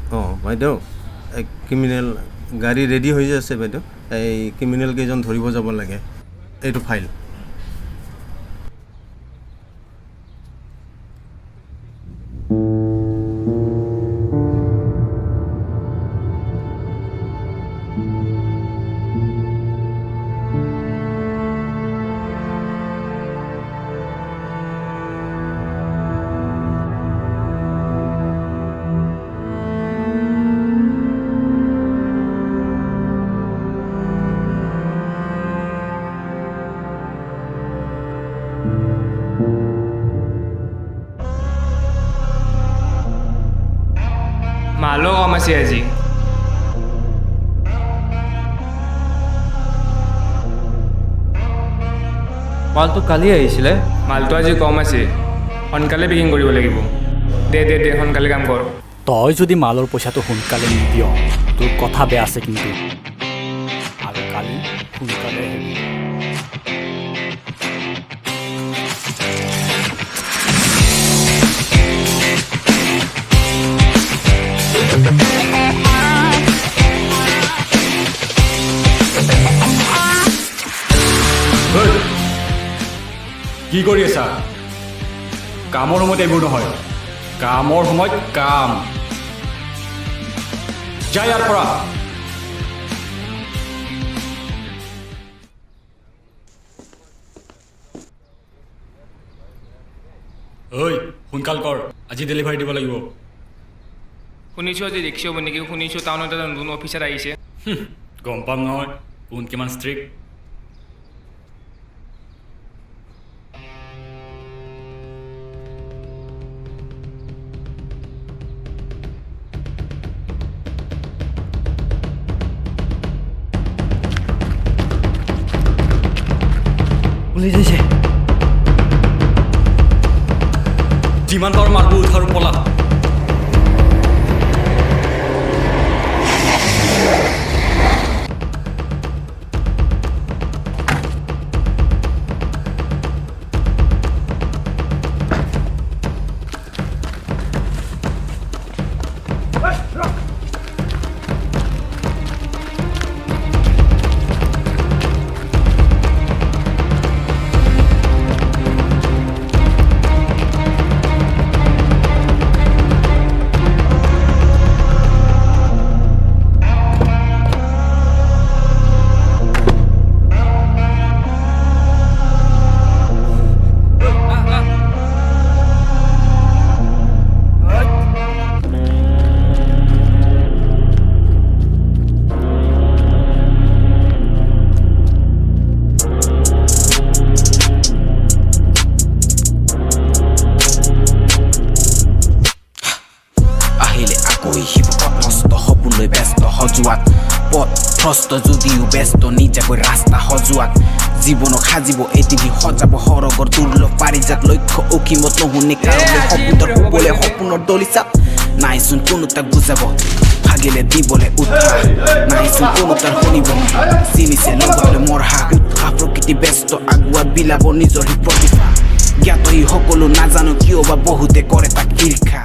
অঁ বাইদেউ ক্ৰিমিনেল গাড়ী ৰেডি হৈ আছে বাইদেউ এই ক্ৰিমিনেল কেইজন ধৰিব যাব লাগে এইটো ফাইল মালো কম আছে আজি মালটো কালি আহিছিলে মালটো আজি কম আছে সোনকালে পেকিং কৰিব লাগিব দে দে দে সোনকালে কাম কৰ তই যদি মালৰ পইচাটো সোনকালে নিদিয় তোৰ কথা বেয়া আছে কিন্তু আৰু কালি সোনকালে আহিবি কি কৰি আছা কামৰ সময়ত এইবোৰ নহয় কামৰ সময়ত কাম যা ইয়াৰ পৰা ঐ সোনকাল কৰ আজি ডেলিভাৰী দিব লাগিব শুনিছোঁ আজি ৰিক্সা হ'ব নেকি শুনিছোঁ টাউনত এটা নতুন অফিচাৰ আহিছে গম পাম নহয় কোন কিমান ষ্ট্ৰিক্ট পুলিচ আহিছে যিমান পাৰ মাৰব উঠ আৰু পলা Prosto যদিও ব্যস্ত নিজাকৈ ৰাস্তা সজোৱাত জীৱনক সাজিব এদিন সজাব সৰগৰ দুৰ্লভ পাৰিজাত লক্ষ্য অসীমত নুশুনে কাৰণে সপোনৰ শুবলে সপোনৰ দলিচাত নাইচোন কোনো তাক বুজাব ভাগিলে দিবলে উৎসাহ নাইচোন কোনো তাৰ শুনিব চিনিছে লগতে মৰহা উৎসাহ প্ৰকৃতি ব্যস্ত আগুৱা বিলাব নিজৰ প্ৰতিভা জ্ঞাত ই সকলো নাজানো কিয় বা বহুতে কৰে তাক ঈৰ্ষা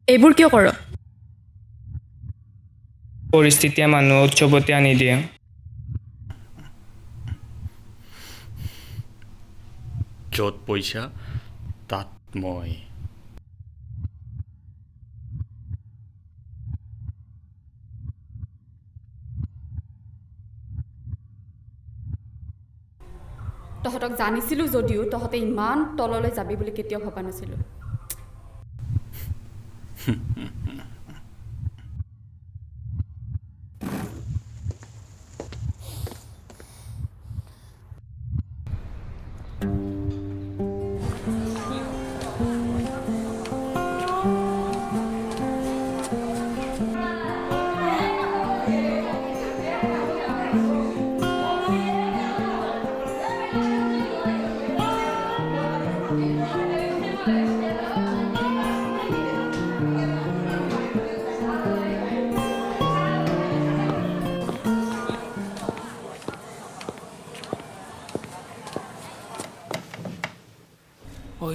এইবোৰ কিয় কৰ পৰিস্থিতিয়ে মানুহ উৎসৱতে আনি দিয়ে য'ত পইচা তাত মই তহঁতক জানিছিলোঁ যদিও তহঁতে ইমান তললৈ যাবি বুলি কেতিয়াও ভবা নাছিলোঁ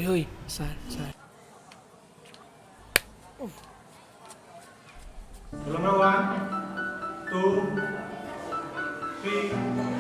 ঐ ছাৰ ছাৰ Number 1, 2, 3.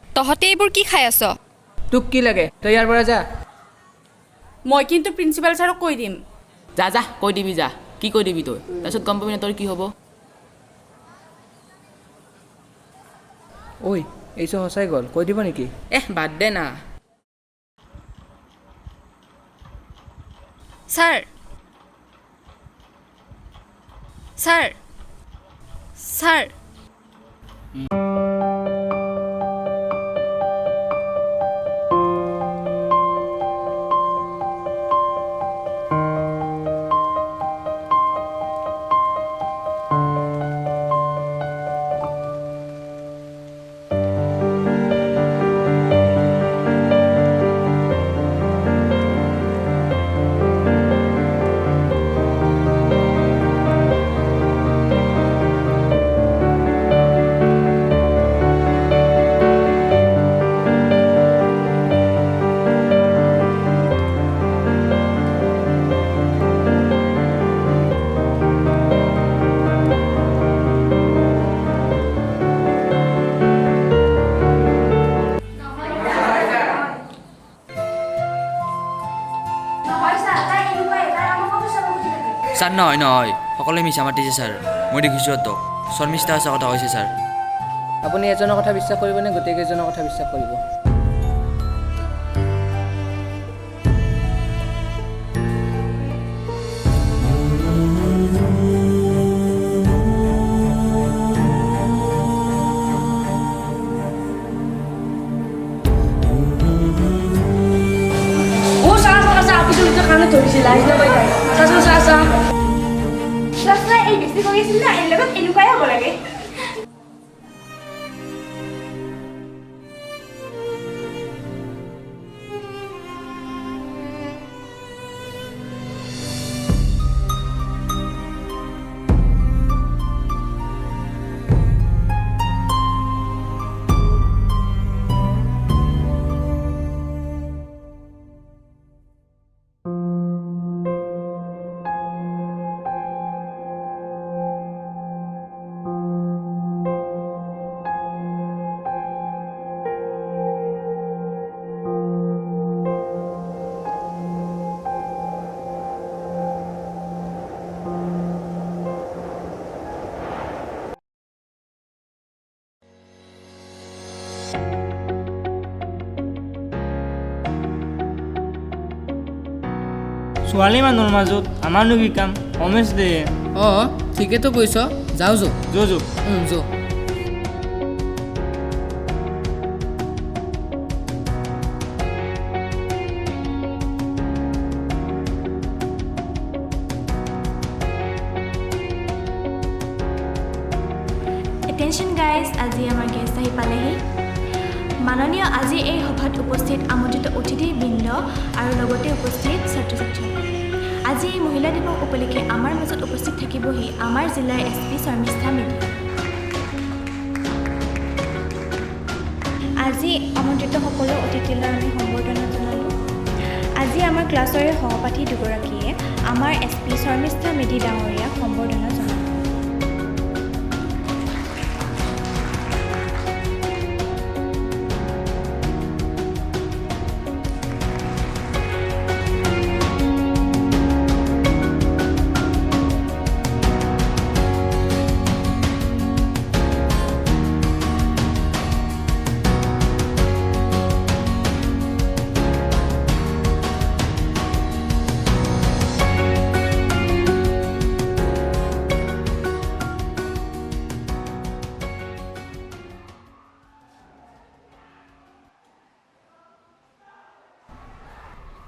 তহঁতে এইবোৰ কি খাই আছ তোক কি লাগে তই ইয়াৰ পৰা যা মই কিন্তু প্ৰিন্সিপাল ছাৰক কৈ দিম যা যা কৈ দিবি যা কি কৈ দিবি তই তাৰপিছত গম পাবি না তোৰ কি হ'ব ঐ এইটো সঁচাই গ'ল কৈ দিব নেকি বাদ দে না ছাৰ ছাৰ ছাৰ ছাৰ নহয় নহয় সকলোৱে মিছা মাতিছে ছাৰ মই দেখিছোঁ তোক শৰ্মিষ্ঠা আছে কথা কৈছে ছাৰ আপুনি এজনৰ কথা বিশ্বাস কৰিব নে গোটেইকেইজনৰ কথা বিশ্বাস কৰিব এই বেছি কৰি আছিল না এই লগত এনেকুৱাই হ'ব লাগে ছোৱালী মানুহৰ মাজত আমাৰনো কি কাম অমেশ দে ঠিকেতো কৈছ যাওঁ যো যো Attention guys, আজি আমাৰ গেষ্ট আহি পালেহি মাননীয় আজি এই সভাত উপস্থিত আমন্ত্ৰিত অতিথিবৃন্দ আৰু লগতে উপস্থিত ছাত্ৰ ছাত্ৰী আজি এই মহিলা দিৱস উপলক্ষে আমাৰ মাজত উপস্থিত থাকিবহি আমাৰ জিলাৰ SP শৰ্মিষ্ঠা মেধি। আজি আমন্ত্ৰিত সকলো অতিথিলৈ আমি সম্বৰ্ধনা জনালোঁ। আজি আমাৰ ক্লাছৰে সহপাঠী দুগৰাকীয়ে আমাৰ SP শৰ্মিষ্ঠা মেধি ডাঙৰীয়াক সম্বৰ্ধনা জনালে।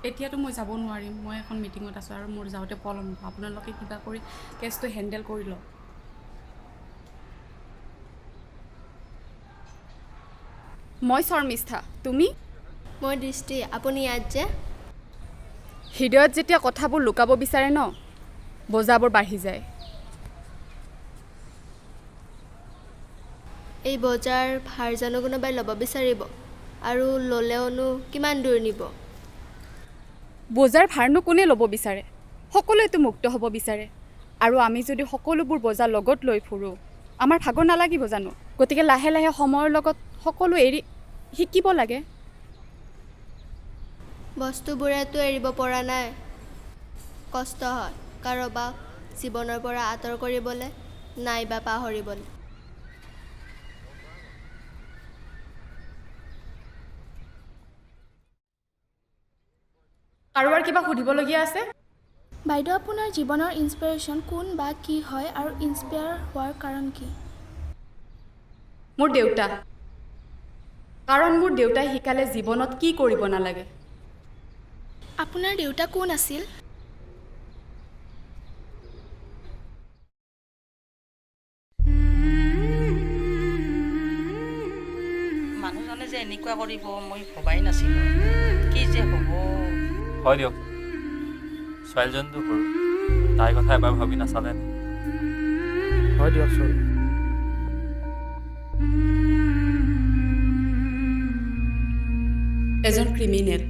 এতিয়াতো মই যাব নোৱাৰিম, মই এখন মিটিঙত আছোঁ আৰু মোৰ যাওঁতে পলম হ'ব। আপোনালোকে কিবা কৰি কেছটো হেণ্ডেল কৰি লওক। মই শৰ্মিষ্ঠা, তুমি? মই দৃষ্টি। আপুনি ইয়াত যে? হৃদয়ত যেতিয়া কথাবোৰ লুকাব বিচাৰে ন, বজাবোৰ বাঢ়ি যায়। এই বজাৰ ভাৰ জানো কোনোবাই ল'ব বিচাৰিব? আৰু ল'লেওনো কিমান দূৰ নিব? বজাৰ ভাৰনো কোনে ল'ব বিচাৰে? সকলোৱেতো মুক্ত হ'ব বিচাৰে। আৰু আমি যদি সকলোবোৰ বজাৰ লগত লৈ ফুৰোঁ, আমাৰ ভাগৰ নালাগিব জানো? গতিকে লাহে লাহে সময়ৰ লগত সকলো এৰি শিকিব লাগে। বস্তুবোৰেতো এৰিব পৰা নাই। কষ্ট হয় কাৰোবাক জীৱনৰ পৰা আঁতৰ কৰিবলৈ, নাইবা পাহৰিবলৈ। কাৰোবাৰ কিবা সুধিবলগীয়া আছে? বাইদেউ, আপোনাৰ জীৱনৰ ইনস্পিৰেশ্যন কোন বা কি হয় আৰু ইনস্পায়াৰ হোৱাৰ কাৰণ কি? মোৰ দেউতা। কাৰণ মোৰ দেউতাই শিকালে জীৱনত কি কৰিব নালাগে। আপোনাৰ দেউতা কোন আছিল? মানুহজনে যে এনেকুৱা কৰিব মই ভবাই নাছিলোঁ। কি যে হ'ব। হয় দিয়ক, ছোৱালীজনীটো সৰু, তাইৰ কথা এবাৰ ভাবি নাচালে। হয় দিয়কচোন। এজন ক্ৰিমিনেল,